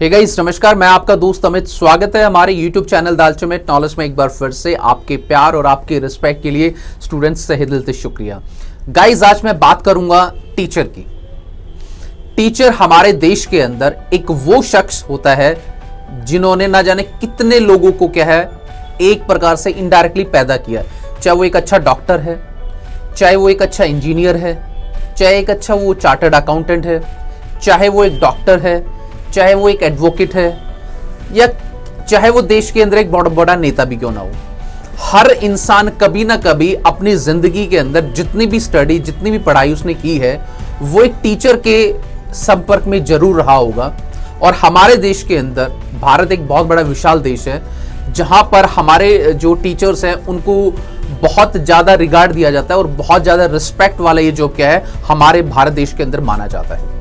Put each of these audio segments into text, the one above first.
Hey guys नमस्कार, मैं आपका दोस्त अमित। स्वागत है हमारे YouTube चैनल दालचमेट नॉलेज में एक बार फिर से। आपके प्यार और आपके रिस्पेक्ट के लिए स्टूडेंट्स से दिल से शुक्रिया। गाइस आज मैं बात करूंगा टीचर की। टीचर हमारे देश के अंदर एक वो शख्स होता है जिन्होंने ना जाने कितने लोगों को क्या है एक प्रकार से इनडायरेक्टली पैदा किया। चाहे वो एक अच्छा डॉक्टर है, चाहे वो एक अच्छा इंजीनियर है, चाहे एक अच्छा वो चार्टर्ड अकाउंटेंट है, चाहे वो एक डॉक्टर है, चाहे वो एक एडवोकेट है, या चाहे वो देश के अंदर एक बहुत बड़ा नेता भी क्यों ना हो। हर इंसान कभी ना कभी अपनी जिंदगी के अंदर जितनी भी स्टडी, जितनी भी पढ़ाई उसने की है, वो एक टीचर के संपर्क में जरूर रहा होगा। और हमारे देश के अंदर, भारत एक बहुत बड़ा विशाल देश है जहां पर हमारे जो टीचर्स हैं उनको बहुत ज्यादा रिगार्ड दिया जाता है और बहुत ज्यादा रिस्पेक्ट वाला ये जो क्या है हमारे भारत देश के अंदर माना जाता है।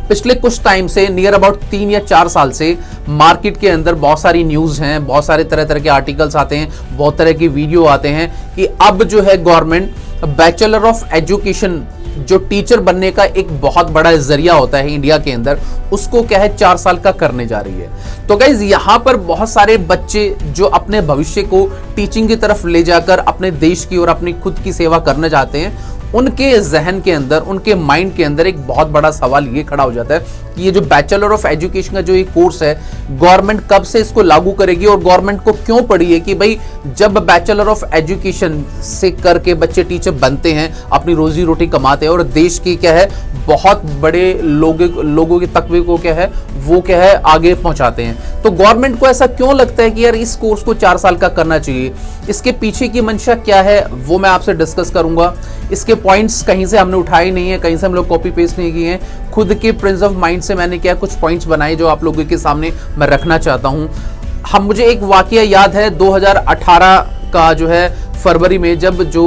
पिछले कुछ टाइम से, नियर अबाउट 3 या 4 साल से मार्केट के अंदर बहुत सारी न्यूज हैं, बहुत सारे तरह तरह के आर्टिकल्स आते हैं, बहुत तरह की वीडियो आते हैं कि अब जो है गवर्नमेंट बैचलर ऑफ एजुकेशन जो टीचर बनने का एक बहुत बड़ा जरिया होता है इंडिया के अंदर, उसको क्या है 4 साल का करने जा रही है। तो गाइज यहाँ पर बहुत सारे बच्चे जो अपने भविष्य को टीचिंग की तरफ ले जाकर अपने देश की और अपनी खुद की सेवा करना चाहते हैं, उनके जहन के अंदर, उनके माइंड के अंदर एक बहुत बड़ा सवाल ये खड़ा हो जाता है कि ये जो बैचलर ऑफ एजुकेशन का जो ये कोर्स है, गवर्नमेंट कब से इसको लागू करेगी और गवर्नमेंट को क्यों पड़ी है कि भाई जब बैचलर ऑफ एजुकेशन से करके बच्चे टीचर बनते हैं, अपनी रोजी रोटी कमाते हैं और देश की क्या है बहुत बड़े लोगों के तकवे को क्या है वो क्या है आगे पहुंचाते हैं। तो गवर्नमेंट को ऐसा क्यों लगता है कि यार इस कोर्स को 4 साल का करना चाहिए? इसके पीछे की मंशा क्या है वो मैं आपसे डिस्कस करूंगा। इसके पॉइंट्स कहीं से हमने उठाए नहीं है, कहीं से हम लोग कॉपी पेस्ट नहीं किए हैं, खुद के प्रिंस ऑफ माइंड से मैंने क्या कुछ पॉइंट्स बनाए जो आप लोगों के सामने मैं रखना चाहता हूं। मुझे एक वाकया याद है 2018 का जो है फरवरी में, जब जो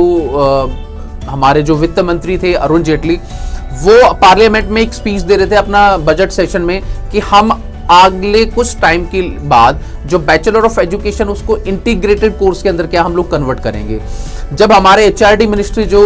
हमारे जो वित्त मंत्री थे अरुण जेटली, वो पार्लियामेंट में एक स्पीच दे रहे थे अपना बजट सेशन में कि हम अगले कुछ टाइम के बाद जो बैचलर ऑफ एजुकेशन उसको इंटीग्रेटेड कोर्स के अंदर क्या हम लोग कन्वर्ट करेंगे। जब हमारे एचआरडी मिनिस्ट्री जो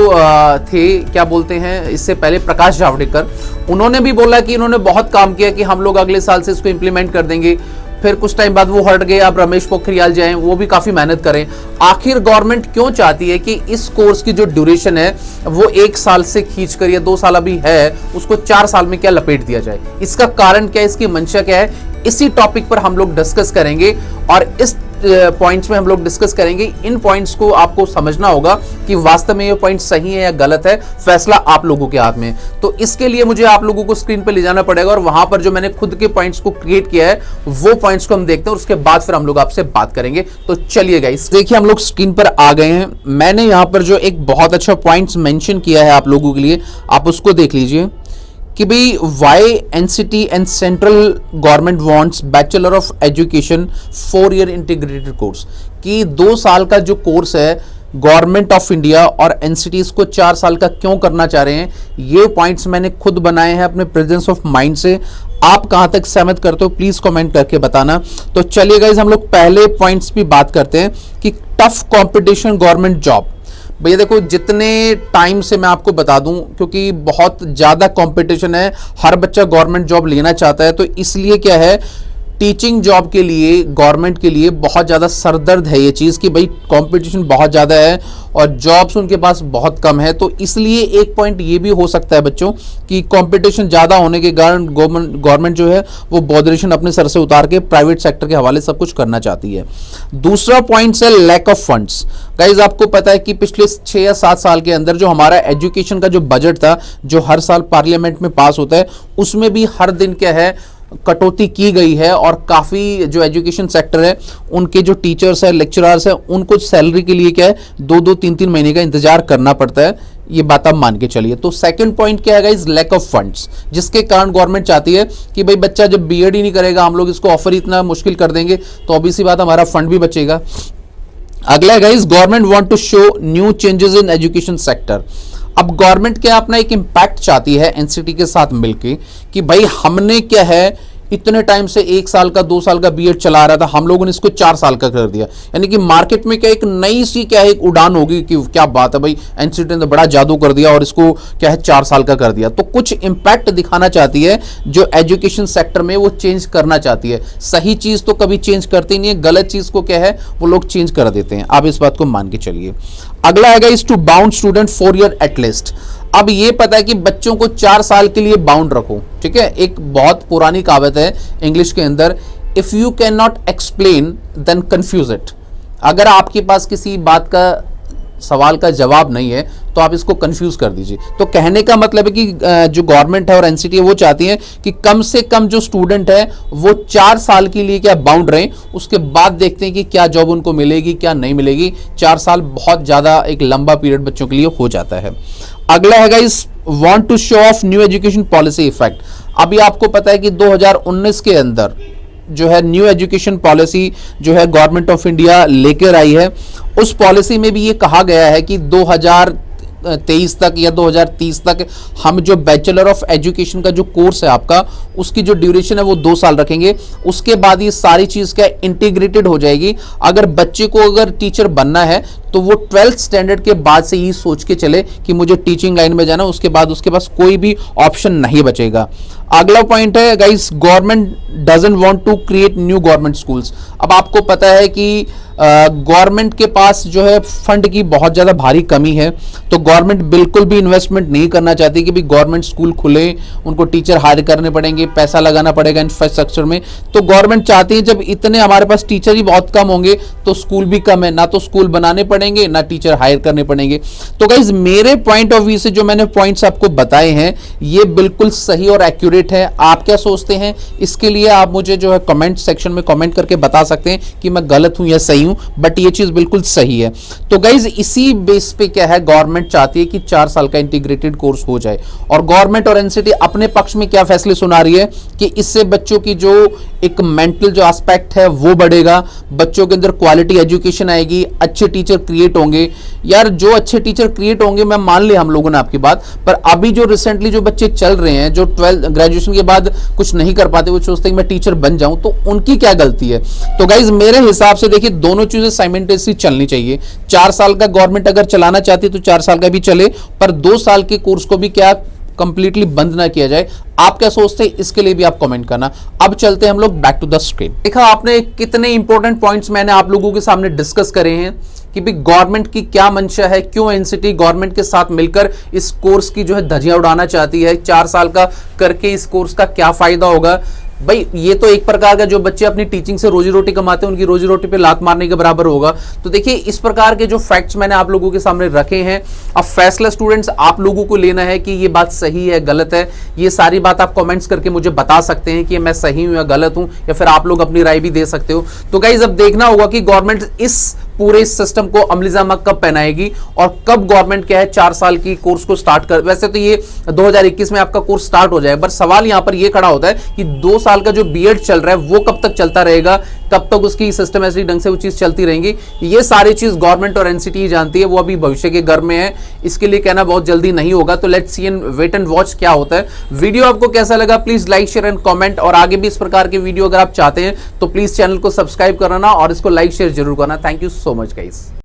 थे, क्या बोलते हैं, इससे पहले प्रकाश जावड़ेकर, उन्होंने भी बोला कि इन्होंने बहुत काम किया कि हम लोग अगले साल से इसको इंप्लीमेंट कर देंगे। फिर कुछ टाइम बाद वो हट गए, अब रमेश पोखरियाल जाएं, वो भी काफी मेहनत करें। आखिर गवर्नमेंट क्यों चाहती है कि इस कोर्स की जो ड्यूरेशन है वो 1 साल से खींचकर, या 2 साल अभी है, उसको 4 साल में क्या लपेट दिया जाए? इसका कारण क्या है, इसकी मंशा क्या है, इसी टॉपिक पर हम लोग डिस्कस करेंगे। और इस पॉइंट्स में हम लोग डिस्कस करेंगे। इन पॉइंट्स को आपको समझना होगा कि वास्तव में ये पॉइंट सही है या गलत है, फैसला आप लोगों के हाथ में। तो इसके लिए मुझे आप लोगों को स्क्रीन पे ले जाना पड़ेगा और वहां पर जो मैंने खुद के पॉइंट्स को क्रिएट किया है वो पॉइंट्स को हम देखते हैं और उसके बाद फिर हम लोग आपसे बात करेंगे। तो चलिए गाइस, देखिए हम लोग स्क्रीन पर आ गए हैं। मैंने यहां पर जो एक बहुत अच्छा पॉइंट्स मेंशन किया है आप लोगों के लिए, आप उसको देख लीजिए कि भाई why NCT and central government wants bachelor of education 4 year integrated course, कि 2 साल का जो कोर्स है गवर्नमेंट ऑफ इंडिया और एनसीटी इसको 4 साल का क्यों करना चाह रहे हैं। ये पॉइंट्स मैंने खुद बनाए हैं अपने प्रेजेंस ऑफ माइंड से। आप कहां तक सहमत करते हो प्लीज कमेंट करके बताना। तो चलिए गाइस, हम लोग पहले पॉइंट्स भी बात करते हैं कि टफ कंपटीशन गवर्नमेंट जॉब। भैया देखो, जितने टाइम से मैं आपको बता दूं, क्योंकि बहुत ज़्यादा कंपटीशन है, हर बच्चा गवर्नमेंट जॉब लेना चाहता है, तो इसलिए क्या है टीचिंग जॉब के लिए, गवर्नमेंट के लिए बहुत ज़्यादा सरदर्द है ये चीज़ कि भाई कंपटीशन बहुत ज़्यादा है और जॉब्स उनके पास बहुत कम है। तो इसलिए एक पॉइंट ये भी हो सकता है बच्चों कि कंपटीशन ज़्यादा होने के कारण गवर्नमेंट जो है वो बॉडरेशन अपने सर से उतार के प्राइवेट सेक्टर के हवाले सब कुछ करना चाहती है। दूसरा पॉइंट है लैक ऑफ फंड्स। गाइज आपको पता है कि पिछले 6 या 7 साल के अंदर जो हमारा एजुकेशन का जो बजट था, जो हर साल पार्लियामेंट में पास होता है, उसमें भी हर दिन क्या है कटौती की गई है और काफ़ी जो एजुकेशन सेक्टर है उनके जो टीचर्स है, लेक्चरर्स है, उनको सैलरी के लिए क्या है 2-2, 3-3 महीने का इंतजार करना पड़ता है। ये बात आप मान के चलिए। तो सेकंड पॉइंट क्या है इस लैक ऑफ फंड्स, जिसके कारण गवर्नमेंट चाहती है कि भाई बच्चा जब बीएड ही नहीं करेगा, हम लोग इसको ऑफर इतना मुश्किल कर देंगे, तो ऑब्वियसली बात हमारा फंड भी बचेगा। अगला है guys, government want to show new changes in education sector. अब गवर्नमेंट क्या अपना एक इम्पैक्ट चाहती है एनसीटी के साथ मिलके कि भाई हमने क्या है इतने टाइम से 1 साल का 2 साल का बीएड चला रहा था, हम लोगों ने इसको 4 साल का कर दिया। यानी कि मार्केट में क्या एक नई सी क्या है एक उड़ान होगी कि क्या बात है भाई, एनसीटी ने बड़ा जादू कर दिया और इसको क्या है 4 साल का कर दिया। तो कुछ इंपैक्ट दिखाना चाहती है जो एजुकेशन सेक्टर में, वो चेंज करना चाहती है। सही चीज तो कभी चेंज करती नहीं है, गलत चीज को क्या है वो लोग चेंज कर देते हैं। आप इस बात को मान के चलिए। अगला आएगा is to bound student 4 year at least. अब ये पता है कि बच्चों को 4 साल के लिए बाउंड रखो, ठीक है। एक बहुत पुरानी कहावत है इंग्लिश के अंदर, if you can not explain then confuse it. अगर आपके पास किसी बात का सवाल का जवाब नहीं है तो आप इसको कंफ्यूज कर दीजिए। तो कहने का मतलब है कि जो गवर्नमेंट है और एनसीटी है वो चाहती है कि कम से कम जो स्टूडेंट है वो 4 साल के लिए क्या बाउंड रहे, उसके बाद देखते हैं कि क्या जॉब उनको मिलेगी क्या नहीं मिलेगी। 4 साल बहुत ज्यादा एक लंबा पीरियड बच्चों के लिए हो जाता है। अगला है guys, want to show off new education policy effect. अभी आपको पता है कि 2019 के अंदर जो है न्यू एजुकेशन पॉलिसी जो है गवर्नमेंट ऑफ इंडिया लेकर आई है। उस पॉलिसी में भी ये कहा गया है कि 2023 तक या 2030 तक हम जो बैचलर ऑफ एजुकेशन का जो कोर्स है आपका, उसकी जो ड्यूरेशन है वो 2 साल रखेंगे। उसके बाद ये सारी चीज क्या इंटीग्रेटेड हो जाएगी। अगर बच्चे को अगर टीचर बनना है तो वो 12th स्टैंडर्ड के बाद से ही सोच के चले कि मुझे टीचिंग लाइन में जाना, उसके बाद उसके पास कोई भी ऑप्शन नहीं बचेगा। अगला पॉइंट है guys, government doesn't want to create new government schools. अब आपको पता है कि गवर्नमेंट के पास जो है फंड की बहुत ज़्यादा भारी कमी है, तो गवर्नमेंट बिल्कुल भी इन्वेस्टमेंट नहीं करना चाहती कि भी गवर्नमेंट स्कूल खुले, उनको टीचर हायर करने पड़ेंगे, पैसा लगाना पड़ेगा इंफ्रास्ट्रक्चर में। तो गवर्नमेंट चाहती है जब इतने हमारे पास टीचर ही बहुत कम होंगे तो स्कूल भी कम है, ना तो स्कूल बनाने पड़ेंगे ना टीचर हायर करने पड़ेंगे। तो गाइज मेरे पॉइंट ऑफ व्यू से जो मैंने पॉइंट्स आपको बताए हैं ये बिल्कुल सही और एक्यूरेट है। आप क्या सोचते हैं इसके लिए आप मुझे जो है कमेंट सेक्शन में कमेंट करके बता सकते हैं कि मैं गलत हूं या सही हूं, बट ये चीज बिल्कुल सही है। तो गाइज इसी बेस पे क्या है गवर्नमेंट चाहती है कि 4 साल का इंटीग्रेटेड कोर्स हो जाए। और गवर्नमेंट और एनसीटी अपने पक्ष में क्या फैसले सुना रही है कि इससे बच्चों की जो एक मेंटल जो एस्पेक्ट है वो बढ़ेगा, बच्चों के अंदर क्वालिटी एजुकेशन आएगी, अच्छे टीचर क्रिएट होंगे। यार जो अच्छे टीचर क्रिएट होंगे मैं मान लिया हम लोगों ने आपकी बात, पर अभी जो रिसेंटली जो बच्चे चल रहे हैं जो 12 ग्रेजुएशन के बाद कुछ नहीं कर पाते, वो सोचते हैं कि मैं टीचर बन जाऊं, तो उनकी क्या गलती है। तो गाइज मेरे हिसाब से देखिए दोनों चीजें साइमल्टेनियसली चलनी चाहिए। 4 साल का गवर्नमेंट अगर चलाना चाहती है तो 4 साल का भी चले, पर 2 साल के कोर्स को भी क्या कंप्लीटली बंद ना किया जाए। आप क्या सोचते हैं इसके लिए भी आप कमेंट करना। अब चलते हैं हम लोग बैक टू द स्क्रीन। देखा आपने कितने इंपॉर्टेंट पॉइंट्स मैंने आप लोगों के सामने डिस्कस करे हैं कि भाई गवर्नमेंट की क्या मंशा है, क्यों एनसीटी गवर्नमेंट के साथ मिलकर इस कोर्स की जो है धज्जियां उड़ाना चाहती है, 4 साल का करके इस कोर्स का क्या फायदा होगा। भाई ये तो एक प्रकार का जो बच्चे अपनी टीचिंग से रोजी रोटी कमाते हैं उनकी रोजी रोटी पे लात मारने के बराबर होगा। तो देखिए इस प्रकार के जो फैक्ट्स मैंने आप लोगों के सामने रखे हैं। अब फैसला स्टूडेंट्स आप लोगों को लेना है कि ये बात सही है गलत है। ये सारी बात आप कमेंट्स करके मुझे बता सकते हैं कि मैं सही हूं या गलत हूं, या फिर आप लोग अपनी राय भी दे सकते हो। तो गाइस अब देखना होगा कि गवर्नमेंट इस पूरे सिस्टम को अमलीजामा कब पहनाएगी और कब गवर्नमेंट क्या है 4 साल की कोर्स को स्टार्ट कर। वैसे तो ये 2021 में आपका कोर्स स्टार्ट हो जाए, पर सवाल यहां पर ये खड़ा होता है कि 2 साल का जो बीएड चल रहा है वो कब तक चलता रहेगा, कब तक उसकी सिस्टमैटिक ढंग से वो चीज चलती रहेंगी। ये सारी चीज गवर्नमेंट और एनसीटी ही जानती है, वो अभी भविष्य के घर में है, इसके लिए कहना बहुत जल्दी नहीं होगा। तो let's see and wait and watch क्या होता है। वीडियो आपको कैसा लगा please like share and comment, और आगे भी इस प्रकार के वीडियो अगर आप चाहते हैं तो प्लीज चैनल को सब्सक्राइब करना और इसको लाइक शेयर जरूर करना। Thank you so much guys.